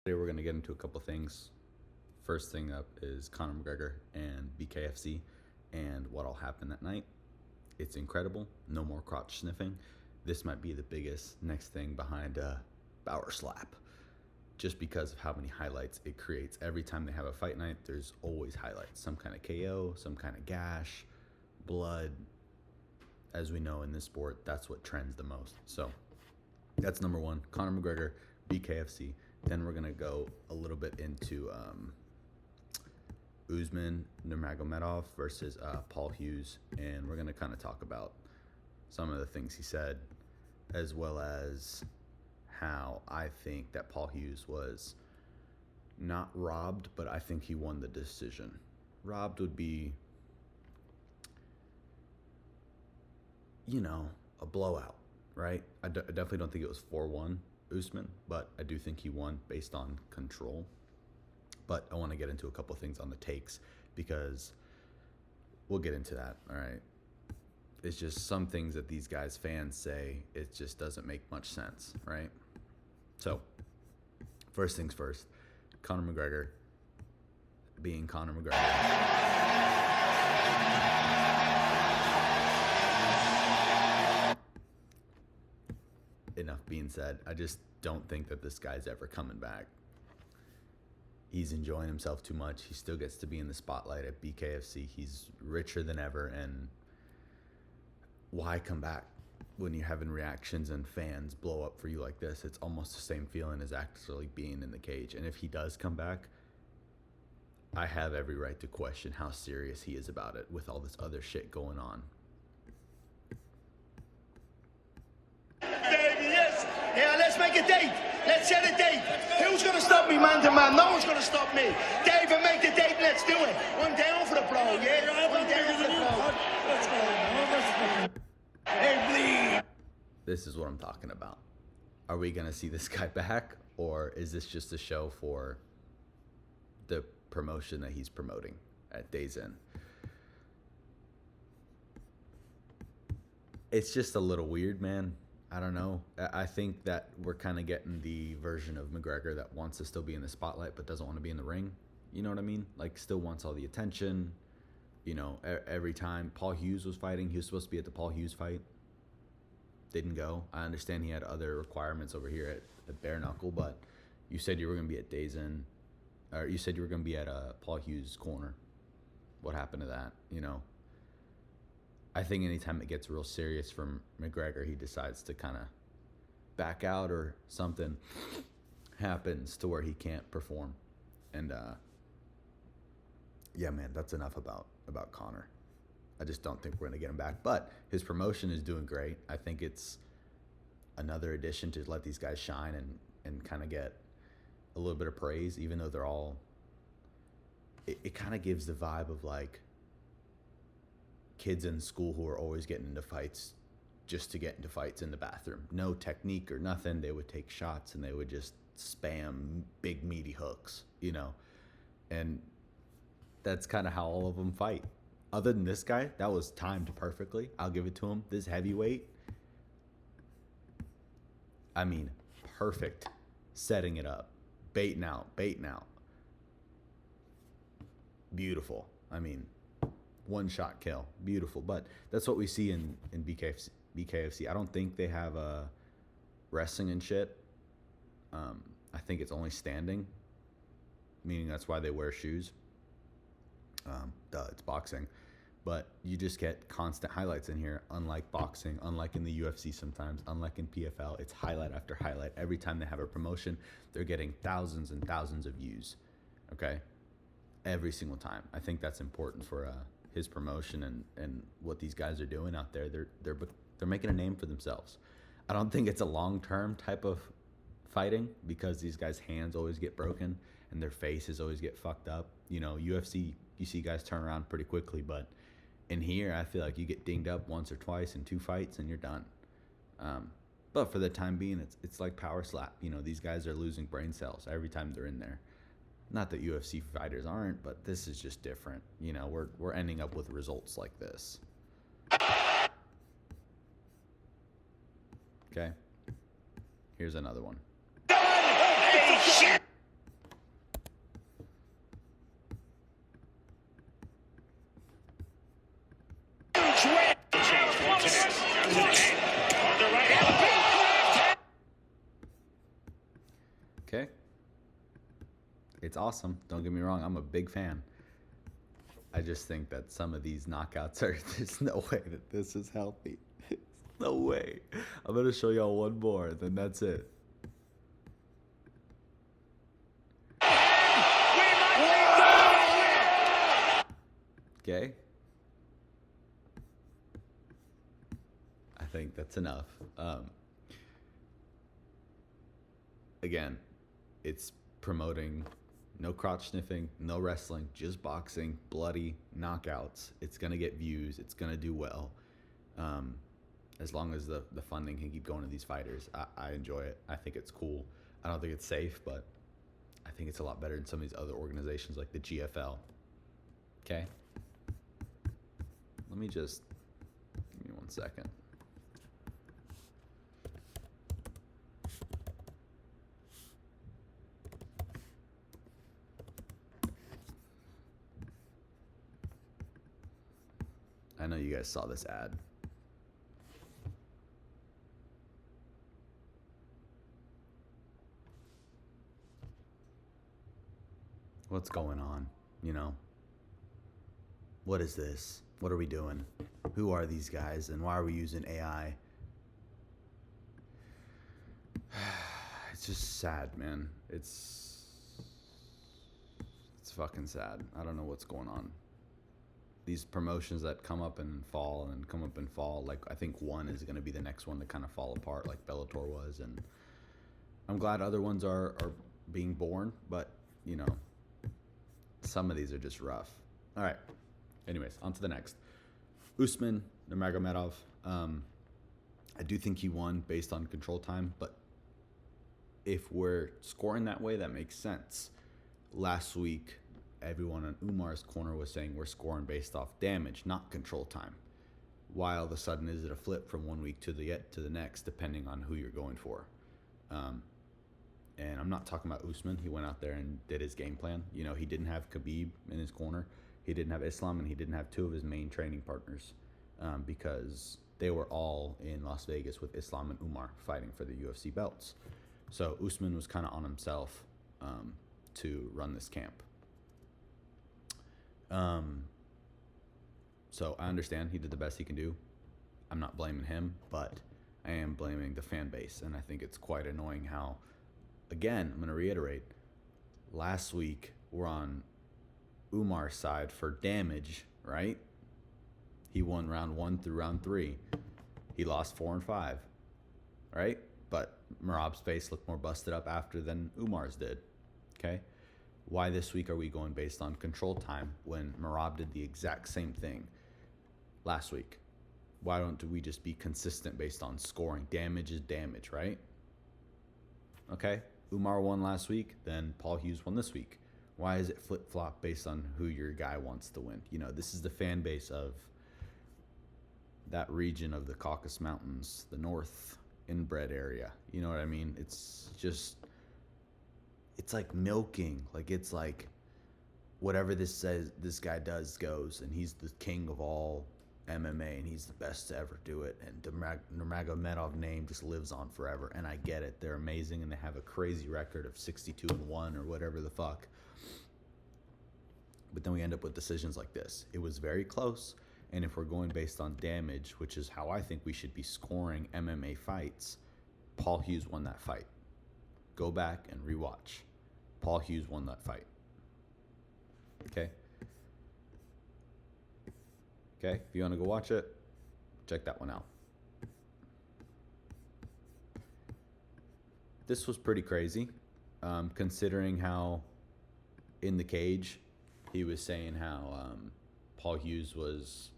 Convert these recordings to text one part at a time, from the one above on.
Today we're going to get into a couple things. First thing up is Conor McGregor and Bkfc and what'll happen that night. It's incredible. No more crotch sniffing. This might be the biggest next thing behind Bauer slap, just because of how many highlights it creates. Every time they have a fight night, there's always highlights. Some kind of KO, some kind of gash, blood. As we know in this sport, that's what trends the most. So that's number one. Conor McGregor, Bkfc. Then we're going to go a little bit into Usman, Nurmagomedov versus Paul Hughes. And we're going to kind of talk about some of the things he said, as well as how I think that Paul Hughes was not robbed, but I think he won the decision. Robbed would be, a blowout, right? I definitely don't think it was 4-1 Usman, but I do think he won based on control. But I want to get into a couple things on the takes because we'll get into that, all right? It's just some things that these guys' fans say, it just doesn't make much sense, right? So, first things first, Conor McGregor being Conor McGregor. Enough being said, I just don't think that this guy's ever coming back. He's enjoying himself too much. He still gets to be in the spotlight at Bkfc. He's richer than ever, and why come back when you're having reactions and fans blow up for you like this? It's almost the same feeling as actually being in the cage. And if he does come back, I have every right to question how serious he is about it with all this other shit going on. Yeah, let's make a date. Let's set a date. Who's going to stop me man to man? No one's going to stop me. David, make the date. Let's do it. One down for the bro, yeah? One down for the bro. Let's go. Hey, please. This is what I'm talking about. Are we going to see this guy back, or is this just a show for the promotion that he's promoting at Days Inn? It's just a little weird, man. I don't know. I think that we're kind of getting the version of McGregor that wants to still be in the spotlight but doesn't want to be in the ring. You know what I mean? Like, still wants all the attention. Every time Paul Hughes was fighting, he was supposed to be at the Paul Hughes fight. Didn't go. I understand he had other requirements over here at Bare Knuckle, but you said you were going to be at Days Inn, or you said you were going to be at Paul Hughes' corner. What happened to that? I think anytime it gets real serious from McGregor, he decides to kind of back out, or something happens to where he can't perform. And yeah, man, that's enough about Conor. I just don't think we're going to get him back. But his promotion is doing great. I think it's another addition to let these guys shine and kind of get a little bit of praise, even though they're all... It kind of gives the vibe of like kids in school who are always getting into fights just to get into fights in the bathroom. No technique or nothing. They would take shots and they would just spam big meaty hooks, and that's kind of how all of them fight. Other than this guy, that was timed perfectly. I'll give it to him. This heavyweight, I mean, perfect. Setting it up, baiting out. Beautiful. I mean, one shot kill, beautiful. But that's what we see in BKFC. I don't think they have wrestling and shit. I think it's only standing, meaning that's why they wear shoes. It's boxing. But you just get constant highlights in here, unlike boxing, unlike in the UFC sometimes, unlike in PFL. It's highlight after highlight. Every time they have a promotion, they're getting thousands and thousands of views, okay? Every single time. I think that's important for his promotion and what these guys are doing out there. They're making a name for themselves. I don't think it's a long-term type of fighting because these guys' hands always get broken and their faces always get fucked up. UFC, you see guys turn around pretty quickly, but in here, I feel like you get dinged up once or twice in 2 fights and you're done. But for the time being, it's like power slap. These guys are losing brain cells every time they're in there. Not that UFC fighters aren't, but this is just different. We're ending up with results like this. Okay? Here's another one. Hey, shit! It's awesome. Don't get me wrong. I'm a big fan. I just think that some of these knockouts are, there's no way that this is healthy. No way. I'm going to show y'all one more, then that's it. Okay. I think that's enough. Again, it's promoting no crotch sniffing, no wrestling, just boxing, bloody knockouts. It's going to get views. It's going to do well. As long as the funding can keep going to these fighters, I enjoy it. I think it's cool. I don't think it's safe, but I think it's a lot better than some of these other organizations like the GFL. Okay? Let me just, give me 1 second. I know you guys saw this ad. What's going on? You know? What is this? What are we doing? Who are these guys and why are we using AI? It's just sad, man. It's fucking sad. I don't know what's going on. These promotions that come up and fall and come up and fall, like I think one is going to be the next one to kind of fall apart like Bellator was, and I'm glad other ones are being born, but you know, some of these are just rough. All right. Anyways, on to the next. Usman, Nurmagomedov. I do think he won based on control time, but if we're scoring that way, that makes sense. Last week, everyone on Umar's corner was saying we're scoring based off damage, not control time. Why all of a sudden is it a flip from 1 week to the next, depending on who you're going for? And I'm not talking about Usman. He went out there and did his game plan. You know, he didn't have Khabib in his corner. He didn't have Islam, and he didn't have two of his main training partners because they were all in Las Vegas with Islam and Umar fighting for the UFC belts. So Usman was kind of on himself to run this camp. So I understand he did the best he can do. I'm not blaming him, but I am blaming the fan base, and I think it's quite annoying how, again, I'm going to reiterate, last week we're on Umar's side for damage, right? He won round 1 through round 3. He lost 4 and 5, right? But Merab's face looked more busted up after than Umar's did, okay? Why this week are we going based on control time when Merab did the exact same thing last week? Why don't we just be consistent based on scoring? Damage is damage, right? Okay, Umar won last week, then Paul Hughes won this week. Why is it flip-flop based on who your guy wants to win? You know, this is the fan base of that region of the Caucasus Mountains, the north inbred area. You know what I mean? It's just, it's like milking. Like, it's like whatever this guy does goes, and he's the king of all MMA, and he's the best to ever do it. And the Nurmagomedov name just lives on forever. And I get it. They're amazing, and they have a crazy record of 62-1 or whatever the fuck. But then we end up with decisions like this. It was very close, and if we're going based on damage, which is how I think we should be scoring MMA fights, Paul Hughes won that fight. Go back and rewatch. Paul Hughes won that fight. Okay? Okay, if you want to go watch it, check that one out. This was pretty crazy, considering how in the cage he was saying how Paul Hughes was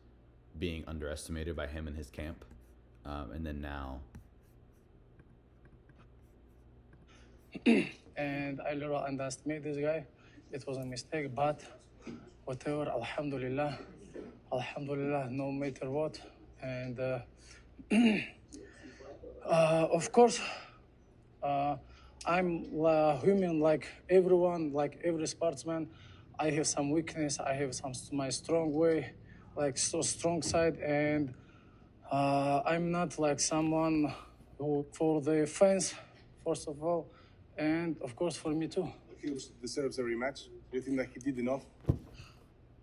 being underestimated by him and his camp, and then now. And I literally underestimated this guy. It was a mistake, but whatever, alhamdulillah, no matter what. And of course, I'm human like everyone, like every sportsman. I have some weakness. I have my strong way, like so strong side, and I'm not like someone who for the fans, first of all, and of course for me too. Hughes deserves a rematch? Do you think that he did enough?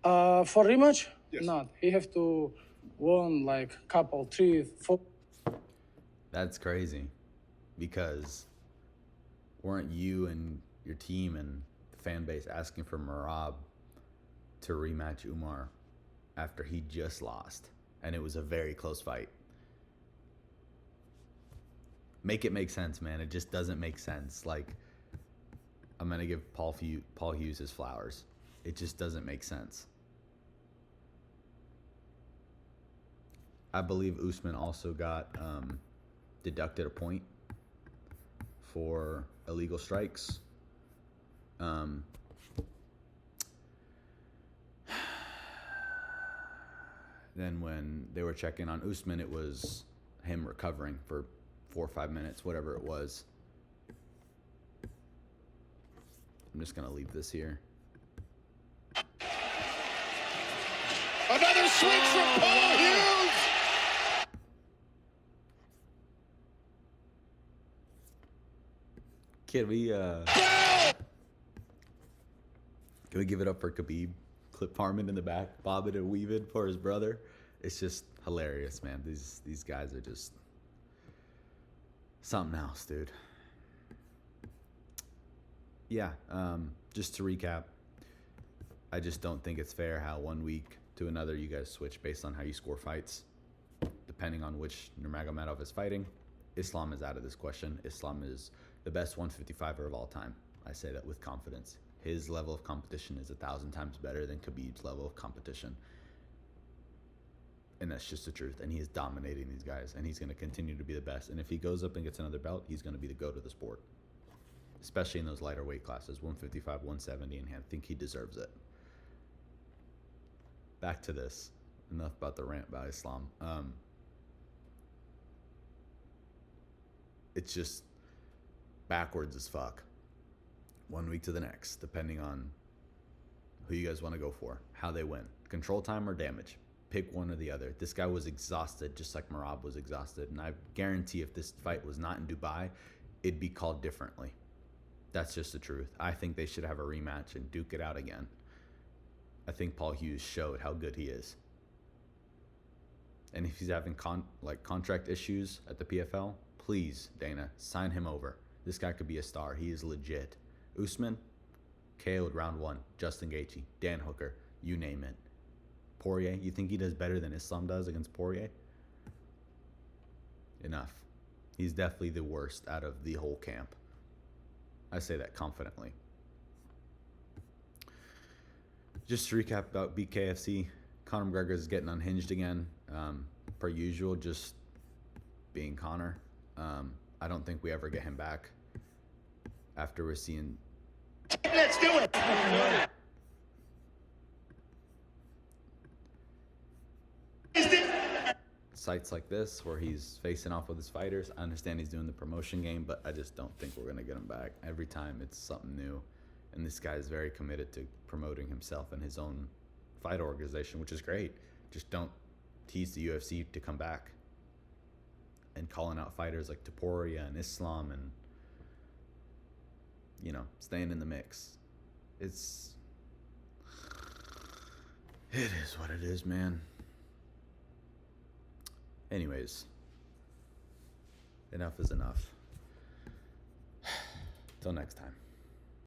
For rematch? Yes. Not. He have to win like couple, 3, 4. That's crazy, because weren't you and your team and the fan base asking for Merab to rematch Umar after he just lost, and it was a very close fight? Make it make sense, man. It just doesn't make sense. Like, I'm gonna give Paul Hughes his flowers. It just doesn't make sense. I believe Usman also got deducted a point for illegal strikes. Then when they were checking on Usman, it was him recovering for 4 or 5 minutes, whatever it was. I'm just going to leave this here. Another swing from Paul Hughes. Can we give it up for Khabib? Clip Harmon in the back, bobbing and weaving for his brother. It's just hilarious, man. These guys are just something else, dude. Yeah, just to recap, I just don't think it's fair how 1 week to another you guys switch based on how you score fights, depending on which Nurmagomedov is fighting. Islam is out of this question. Islam is the best 155er of all time. I say that with confidence. His level of competition is 1,000 times better than Khabib's level of competition. And that's just the truth. And he is dominating these guys. And he's going to continue to be the best. And if he goes up and gets another belt, he's going to be the GOAT of the sport. Especially in those lighter weight classes, 155, 170, and I think he deserves it. Back to this. Enough about the rant by Islam. It's just backwards as fuck. 1 week to the next, depending on who you guys want to go for, how they win. Control time or damage. Pick one or the other. This guy was exhausted, just like Merab was exhausted. And I guarantee if this fight was not in Dubai, it'd be called differently. That's just the truth. I think they should have a rematch and duke it out again. I think Paul Hughes showed how good he is. And if he's having contract issues at the PFL, please, Dana, sign him over. This guy could be a star. He is legit. Usman, KO'd round 1. Justin Gaethje, Dan Hooker, you name it. Poirier, you think he does better than Islam does against Poirier? Enough. He's definitely the worst out of the whole camp. I say that confidently. Just to recap about Bkfc, Conor McGregor is getting unhinged again. Per usual, just being Conor. I don't think we ever get him back after we're seeing... Let's do it. Sites like this where he's facing off with his fighters. I understand he's doing the promotion game, but I just don't think we're going to get him back. Every time it's something new. And this guy is very committed to promoting himself and his own fight organization, which is great. Just don't tease the UFC to come back. And calling out fighters like Topuria and Islam and, you know, staying in the mix. It is what it is, man. Anyways, enough is enough. Till next time.